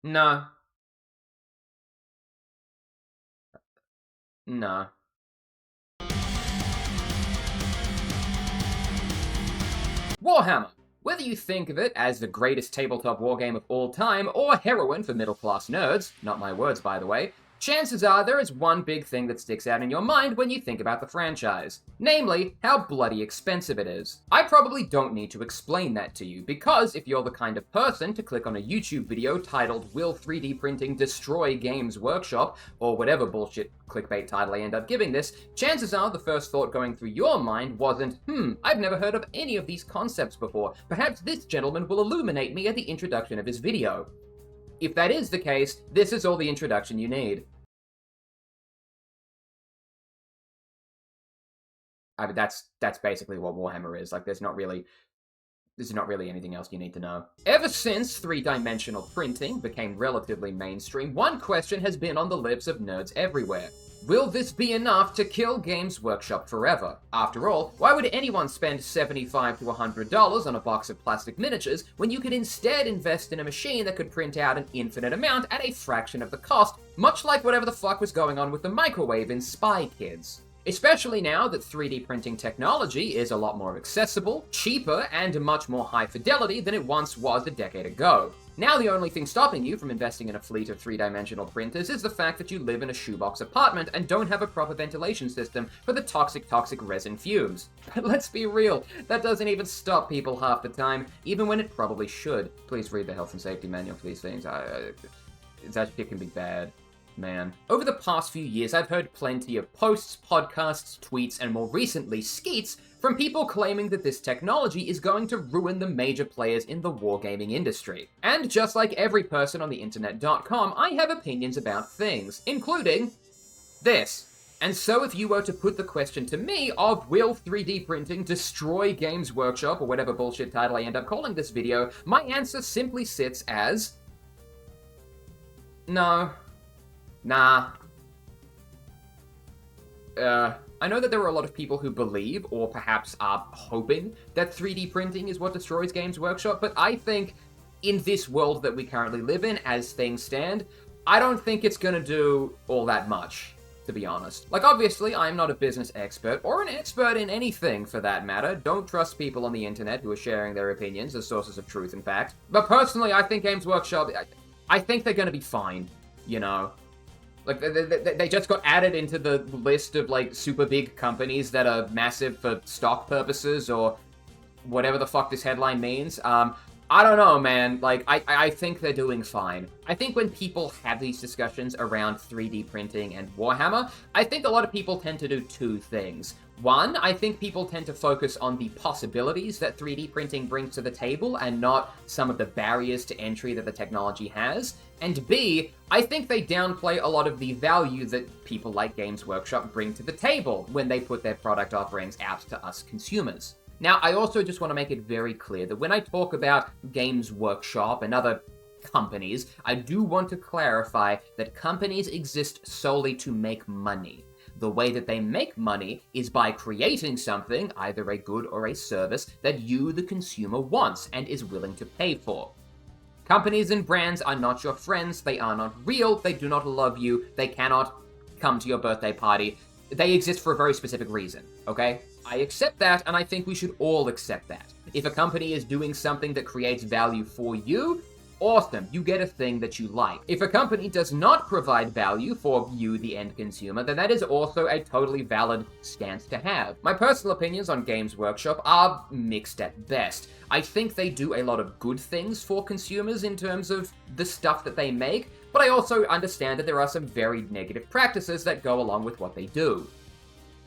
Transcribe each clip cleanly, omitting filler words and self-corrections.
No. No. Warhammer. Whether you think of it as the greatest tabletop wargame of all time or heroin for middle-class nerds, not my words by the way, chances are there is one big thing that sticks out in your mind when you think about the franchise. Namely, how bloody expensive it is. I probably don't need to explain that to you, because if you're the kind of person to click on a YouTube video titled "Will 3D Printing Destroy Games Workshop?" or whatever bullshit clickbait title I end up giving this, chances are the first thought going through your mind wasn't, I've never heard of any of these concepts before. Perhaps this gentleman will illuminate me at the introduction of his video. If that is the case, this is all the introduction you need. I mean, that's basically what Warhammer is. Like, there's not really anything else you need to know. Ever since three-dimensional printing became relatively mainstream, one question has been on the lips of nerds everywhere. Will this be enough to kill Games Workshop forever? After all, why would anyone spend $75 to $100 on a box of plastic miniatures when you could instead invest in a machine that could print out an infinite amount at a fraction of the cost, much like whatever the fuck was going on with the microwave in Spy Kids? Especially now that 3D printing technology is a lot more accessible, cheaper, and much more high fidelity than it once was a decade ago. Now the only thing stopping you from investing in a fleet of three-dimensional printers is the fact that you live in a shoebox apartment and don't have a proper ventilation system for the toxic resin fumes. But let's be real, that doesn't even stop people half the time, even when it probably should. Please read the health and safety manual for these things. That shit can be bad. Man. Over the past few years, I've heard plenty of posts, podcasts, tweets, and more recently, skeets from people claiming that this technology is going to ruin the major players in the wargaming industry. And just like every person on the internet.com, I have opinions about things, including this. And so if you were to put the question to me of will 3D printing destroy Games Workshop, or whatever bullshit title I end up calling this video, my answer simply sits as no. Nah. I know that there are a lot of people who believe, or perhaps are hoping, that 3D printing is what destroys Games Workshop, but I think in this world that we currently live in, as things stand, I don't think it's gonna do all that much, to be honest. Like, obviously, I'm not a business expert, or an expert in anything, for that matter. Don't trust people on the internet who are sharing their opinions as sources of truth and fact. But personally, I think Games Workshop, I think they're gonna be fine, you know? Like, they just got added into the list of, like, super big companies that are massive for stock purposes, or whatever the fuck this headline means. I don't know, man. Like, I think they're doing fine. I think when people have these discussions around 3D printing and Warhammer, I think a lot of people tend to do two things. One, I think people tend to focus on the possibilities that 3D printing brings to the table and not some of the barriers to entry that the technology has. And B, I think they downplay a lot of the value that people like Games Workshop bring to the table when they put their product offerings out to us consumers. Now, I also just want to make it very clear that when I talk about Games Workshop and other companies, I do want to clarify that companies exist solely to make money. The way that they make money is by creating something, either a good or a service, that you, the consumer, wants and is willing to pay for. Companies and brands are not your friends, they are not real, they do not love you, they cannot come to your birthday party. They exist for a very specific reason, okay? I accept that, and I think we should all accept that. If a company is doing something that creates value for you, awesome, you get a thing that you like. If a company does not provide value for you, the end consumer, then that is also a totally valid stance to have. My personal opinions on Games Workshop are mixed at best. I think they do a lot of good things for consumers in terms of the stuff that they make, but I also understand that there are some very negative practices that go along with what they do.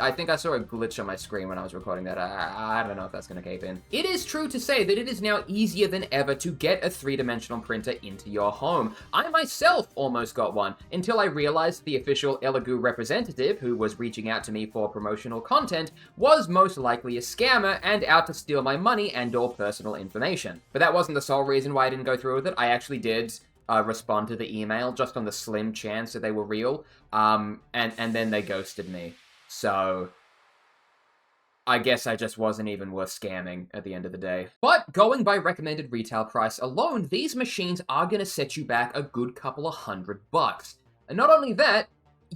I think I saw a glitch on my screen when I was recording that. I don't know if that's going to keep in. It is true to say that it is now easier than ever to get a three-dimensional printer into your home. I myself almost got one, until I realized the official Elegoo representative who was reaching out to me for promotional content was most likely a scammer and out to steal my money and/or personal information. But that wasn't the sole reason why I didn't go through with it. I actually did respond to the email, just on the slim chance that they were real, and then they ghosted me. So, I guess I just wasn't even worth scamming at the end of the day. But going by recommended retail price alone, these machines are gonna set you back a good couple of $100. And not only that,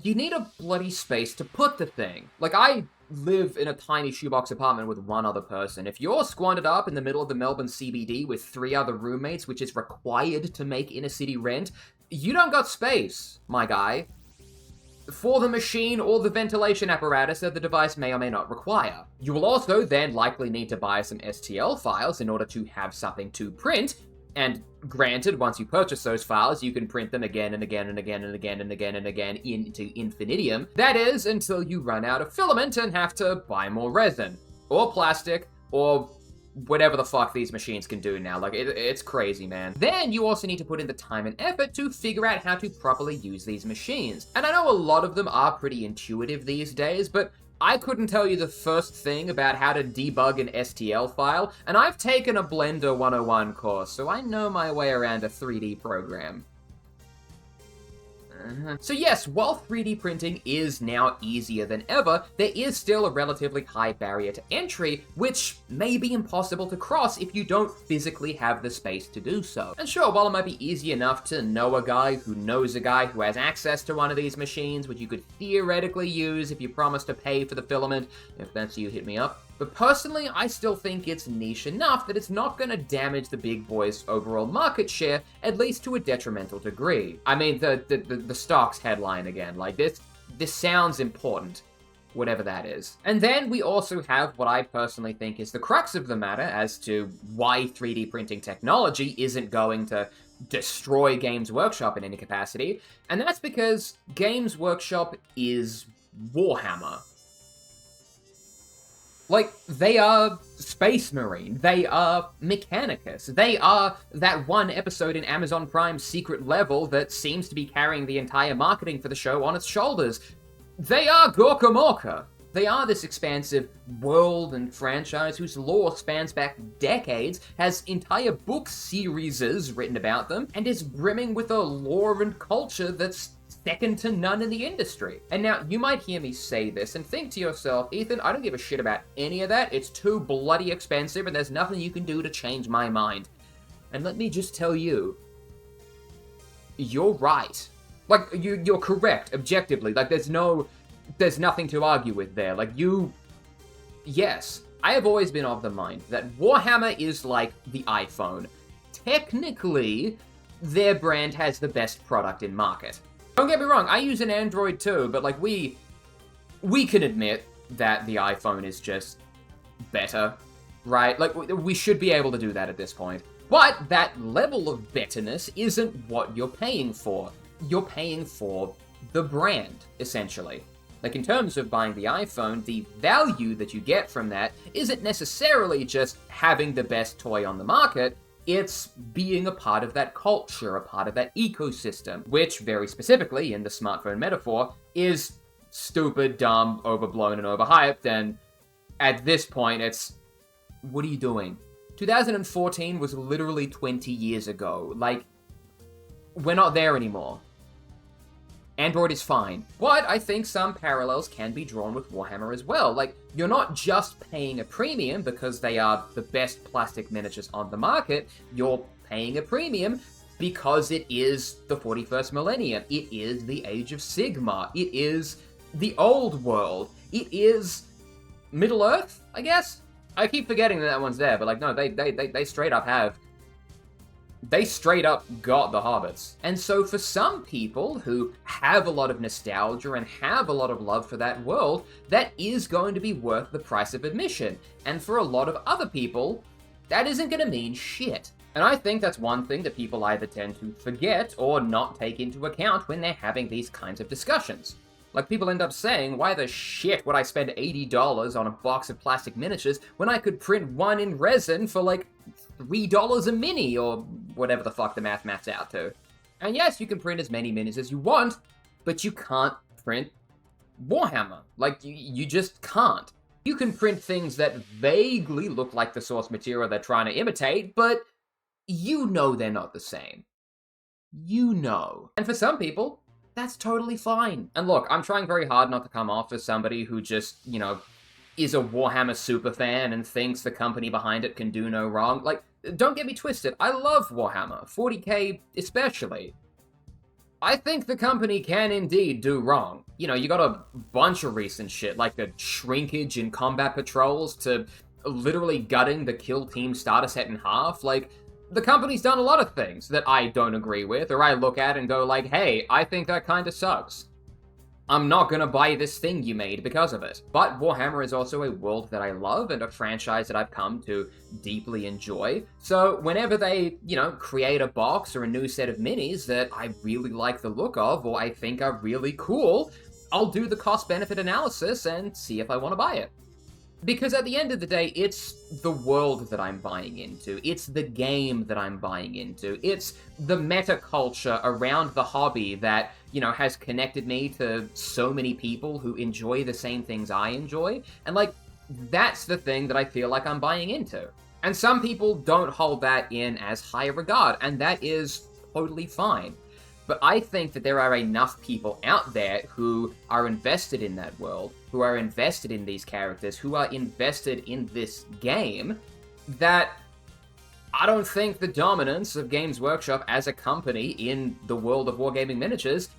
you need a bloody space to put the thing. Like, I live in a tiny shoebox apartment with one other person. If you're squandered up in the middle of the Melbourne CBD with 3 other roommates, which is required to make inner city rent, you don't got space, my guy, for the machine or the ventilation apparatus that the device may or may not require. You will also then likely need to buy some STL files in order to have something to print, and granted, once you purchase those files, you can print them again and again and again and again and again and again into infinitum. That is, until you run out of filament and have to buy more resin, or plastic, or whatever the fuck these machines can do now. Like, it's crazy, man. Then you also need to put in the time and effort to figure out how to properly use these machines. And I know a lot of them are pretty intuitive these days, but I couldn't tell you the first thing about how to debug an STL file, and I've taken a Blender 101 course, so I know my way around a 3D program. So yes, while 3D printing is now easier than ever, there is still a relatively high barrier to entry, which may be impossible to cross if you don't physically have the space to do so. And sure, while it might be easy enough to know a guy who knows a guy who has access to one of these machines, which you could theoretically use if you promise to pay for the filament, if that's you, hit me up. But personally, I still think it's niche enough that it's not going to damage the big boys' overall market share, at least to a detrimental degree. I mean, the stocks headline again, like this sounds important, whatever that is. And then we also have what I personally think is the crux of the matter as to why 3D printing technology isn't going to destroy Games Workshop in any capacity, and that's because Games Workshop is Warhammer. Like, they are Space Marine, they are Mechanicus, they are that one episode in Amazon Prime's Secret Level that seems to be carrying the entire marketing for the show on its shoulders. They are Gorka Morka. They are this expansive world and franchise whose lore spans back decades, has entire book series written about them, and is brimming with a lore and culture that's second to none in the industry. And now, you might hear me say this and think to yourself, Ethan, I don't give a shit about any of that, it's too bloody expensive and there's nothing you can do to change my mind. And let me just tell you, you're right. Like, you're correct, objectively. Like, there's nothing to argue with there. Like, yes, I have always been of the mind that Warhammer is like the iPhone. Technically, their brand has the best product in market. Don't get me wrong, I use an Android too, but like we can admit that the iPhone is just better, right? Like, we should be able to do that at this point. But that level of betterness isn't what you're paying for. You're paying for the brand, essentially. Like, in terms of buying the iPhone, the value that you get from that isn't necessarily just having the best toy on the market, it's being a part of that culture, a part of that ecosystem, which, very specifically, in the smartphone metaphor, is stupid, dumb, overblown, and overhyped, and at this point, it's, what are you doing? 2014 was literally 20 years ago. Like, we're not there anymore. Android is fine. But I think some parallels can be drawn with Warhammer as well. Like, you're not just paying a premium because they are the best plastic miniatures on the market, you're paying a premium because it is the 41st millennium, it is the Age of Sigmar, it is the old world, it is Middle-earth, I guess? I keep forgetting that one's there, but like, no, they straight up have. They straight up got the hobbits. And so for some people who have a lot of nostalgia and have a lot of love for that world, that is going to be worth the price of admission. And for a lot of other people, that isn't going to mean shit. And I think that's one thing that people either tend to forget or not take into account when they're having these kinds of discussions. Like, people end up saying, why the shit would I spend $80 on a box of plastic miniatures when I could print one in resin for like $3 a mini, or whatever the fuck the maths out to. And yes, you can print as many minis as you want, but you can't print Warhammer. Like, you just can't. You can print things that vaguely look like the source material they're trying to imitate, but you know they're not the same. You know. And for some people, that's totally fine. And look, I'm trying very hard not to come off as somebody who just, is a Warhammer superfan and thinks the company behind it can do no wrong. Like, don't get me twisted, I love Warhammer, 40k especially. I think the company can indeed do wrong. You know, you got a bunch of recent shit, like the shrinkage in combat patrols to literally gutting the kill team starter set in half. Like, the company's done a lot of things that I don't agree with, or I look at and go like, hey, I think that kinda sucks. I'm not gonna buy this thing you made because of it. But Warhammer is also a world that I love and a franchise that I've come to deeply enjoy. So whenever they, create a box or a new set of minis that I really like the look of or I think are really cool, I'll do the cost-benefit analysis and see if I want to buy it. Because at the end of the day, it's the world that I'm buying into. It's the game that I'm buying into. It's the meta culture around the hobby that, has connected me to so many people who enjoy the same things I enjoy. And, that's the thing that I feel like I'm buying into. And some people don't hold that in as high a regard, and that is totally fine. But I think that there are enough people out there who are invested in that world, who are invested in these characters, who are invested in this game, that I don't think the dominance of Games Workshop as a company in the world of wargaming miniatures,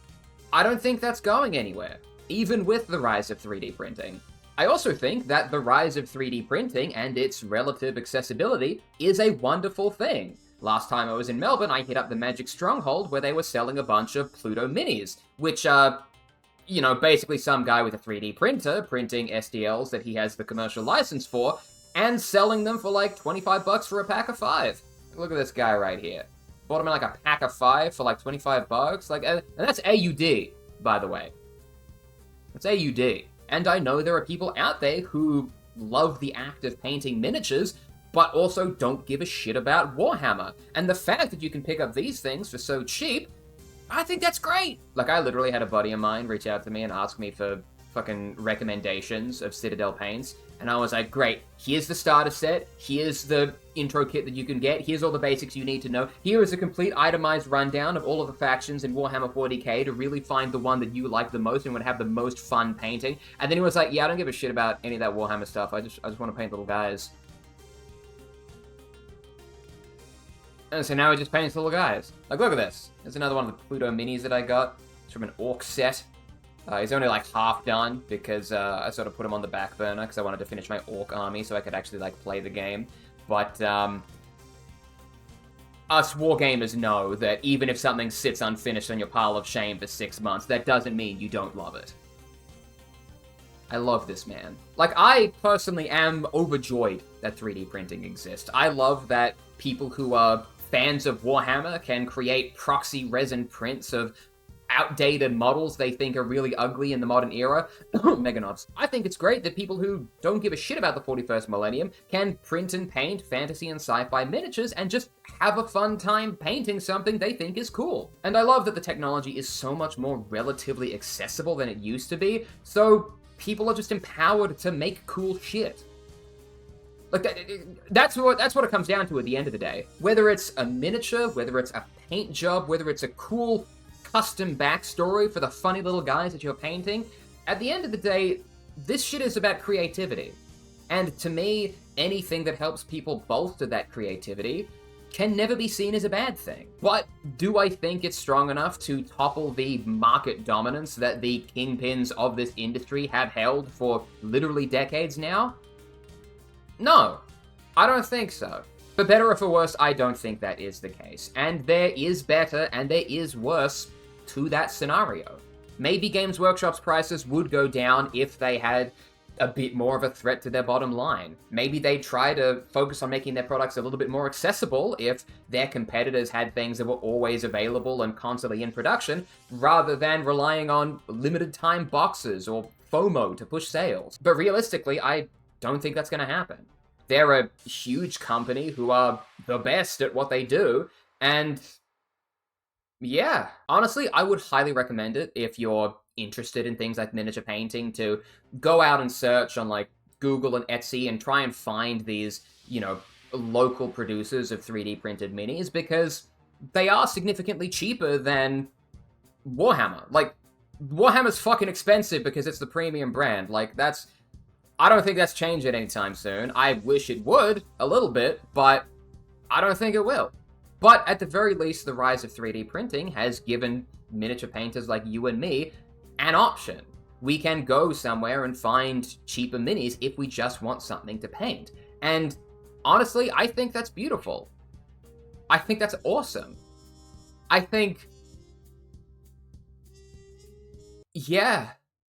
I don't think that's going anywhere, even with the rise of 3D printing. I also think that the rise of 3D printing and its relative accessibility is a wonderful thing. Last time I was in Melbourne, I hit up the Magic Stronghold where they were selling a bunch of Pluto minis, which are, basically some guy with a 3D printer printing SDLs that he has the commercial license for, and selling them for like $25 for a pack of 5. Look at this guy right here. Bought him in like a pack of 5 for like $25. And that's AUD, by the way. That's AUD. And I know there are people out there who love the act of painting miniatures, but also don't give a shit about Warhammer. And the fact that you can pick up these things for so cheap, I think that's great. Like, I literally had a buddy of mine reach out to me and ask me for fucking recommendations of Citadel paints, and I was like, great, here's the starter set, here's the intro kit that you can get, here's all the basics you need to know, here is a complete itemized rundown of all of the factions in Warhammer 40k to really find the one that you like the most and would have the most fun painting. And then he was like, yeah, I don't give a shit about any of that Warhammer stuff, I just want to paint little guys. And so now he just paints little guys. Like, look at this. There's another one of the Pluto minis that I got. It's from an Orc set. He's only like half done because I sort of put him on the back burner because I wanted to finish my Orc army so I could actually play the game. But us wargamers know that even if something sits unfinished on your pile of shame for 6 months, that doesn't mean you don't love it. I love this man. I personally am overjoyed that 3D printing exists. I love that people who are fans of Warhammer can create proxy resin prints of outdated models they think are really ugly in the modern era. Meganovs. I think it's great that people who don't give a shit about the 41st millennium can print and paint fantasy and sci-fi miniatures and just have a fun time painting something they think is cool. And I love that the technology is so much more relatively accessible than it used to be, so people are just empowered to make cool shit. That's what it comes down to at the end of the day. Whether it's a miniature, whether it's a paint job, whether it's a cool custom backstory for the funny little guys that you're painting, at the end of the day, this shit is about creativity. And to me, anything that helps people bolster that creativity can never be seen as a bad thing. But do I think it's strong enough to topple the market dominance that the kingpins of this industry have held for literally decades now? No, I don't think so. For better or for worse, I don't think that is the case. And there is better and there is worse to that scenario. Maybe Games Workshop's prices would go down if they had a bit more of a threat to their bottom line. Maybe they try to focus on making their products a little bit more accessible if their competitors had things that were always available and constantly in production, rather than relying on limited time boxes or FOMO to push sales. But realistically, I don't think that's going to happen. They're a huge company who are the best at what they do, and yeah, honestly, I would highly recommend it if you're interested in things like miniature painting to go out and search on Google and Etsy and try and find these, local producers of 3D printed minis, because they are significantly cheaper than Warhammer. Warhammer's fucking expensive because it's the premium brand. That's I don't think that's changing anytime soon. I wish it would, a little bit, but I don't think it will. But at the very least, the rise of 3D printing has given miniature painters like you and me an option. We can go somewhere and find cheaper minis if we just want something to paint. And honestly, I think that's beautiful. I think that's awesome. I think, yeah,